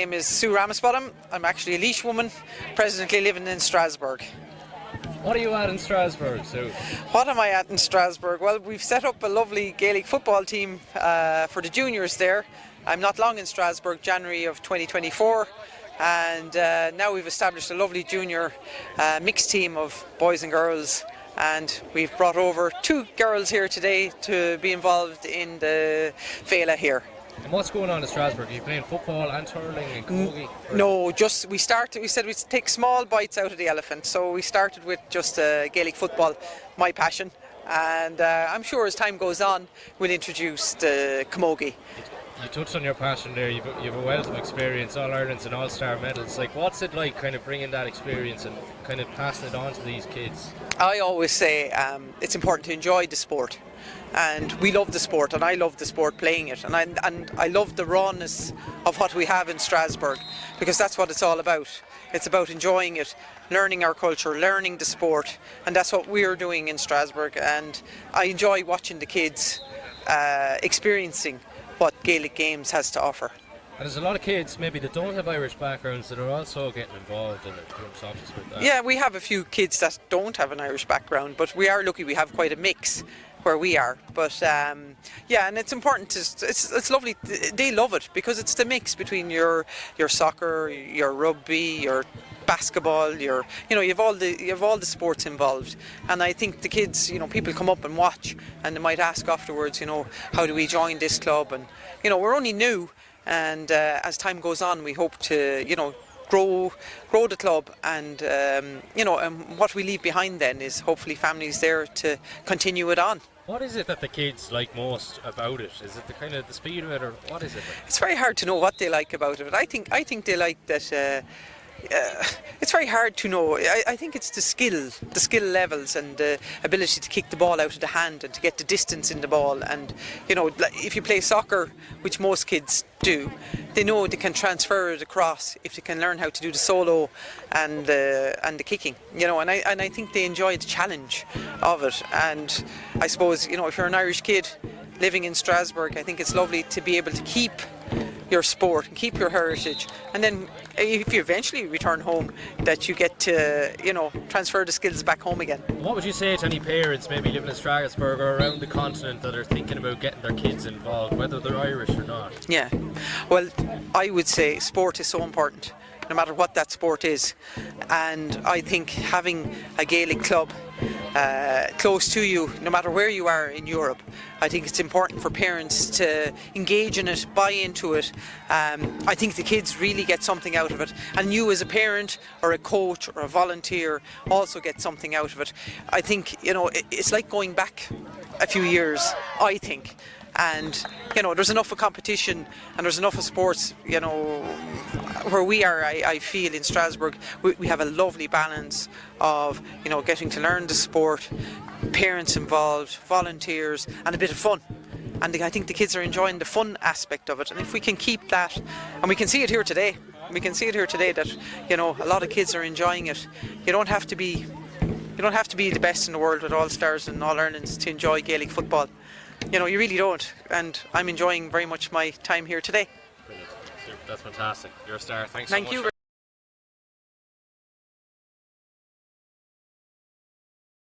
My name is Sue Ramsbottom. I'm actually a Laois woman, presently living in Strasbourg. What are you at in Strasbourg, Sue? What am I at in Strasbourg? Well, we've set up a lovely Gaelic football team for the juniors there. I'm not long in Strasbourg, January of 2024, and now we've established a lovely junior mixed team of boys and girls, and we've brought over 2 girls here today to be involved in the Féile here. And what's going on in Strasbourg? Are you playing football and hurling and camogie? No, we said we'd take small bites out of the elephant. So we started with just Gaelic football, my passion. And I'm sure as time goes on, we'll introduce the camogie. You touched on your passion there. You've a wealth of experience, All-Irelands and All-Star medals. Like, what's it like kind of bringing that experience and kind of passing it on to these kids? I always say it's important to enjoy the sport. And we love the sport, and I love the sport playing it, and I love the rawness of what we have in Strasbourg, because that's what it's all about. It's about enjoying it, learning our culture, learning the sport, and that's what we're doing in Strasbourg. And I enjoy watching the kids experiencing what Gaelic Games has to offer. And there's a lot of kids maybe that don't have Irish backgrounds that are also getting involved in it. With that. Yeah, we have a few kids that don't have an Irish background, but we are lucky we have quite a mix where we are. But yeah, and it's important it's lovely. They love it because it's the mix between your soccer, your rugby, your basketball, you have all the sports involved. And I think the kids, people come up and watch, and they might ask afterwards, how do we join this club? And we're only new, and as time goes on, we hope to grow the club, and and what we leave behind then is hopefully families there to continue it on. What is it that the kids like most about it? Is it the kind of the speed of it, or what is it like? It's very hard to know what they like about it. I think they like that. It's very hard to know. I think it's the skill levels and the ability to kick the ball out of the hand and to get the distance in the ball. And if you play soccer, which most kids do, they know they can transfer it across if they can learn how to do the solo and the kicking. And I think they enjoy the challenge of it. And I suppose if you're an Irish kid living in Strasbourg, I think it's lovely to be able to keep your sport and keep your heritage, and then if you eventually return home, that you get to transfer the skills back home again. What would you say to any parents maybe living in Strasbourg or around the continent that are thinking about getting their kids involved, whether they're Irish or not? Yeah, well, I would say sport is so important, no matter what that sport is, and I think having a Gaelic club close to you, no matter where you are in Europe, I think it's important for parents to engage in it, buy into it. I think the kids really get something out of it, and you as a parent or a coach or a volunteer also get something out of it. I think it's like going back a few years, I think. And there's enough of competition and there's enough of sports where we are. I feel in Strasbourg we have a lovely balance of getting to learn the sport, parents involved, volunteers, and a bit of fun. And I think the kids are enjoying the fun aspect of it, and if we can keep that, and we can see it here today that a lot of kids are enjoying it. You don't have to be the best in the world with All-Stars and All-Irelands to enjoy Gaelic football. You really don't, and I'm enjoying very much my time here today. Brilliant. That's fantastic. You're a star. Thank you much.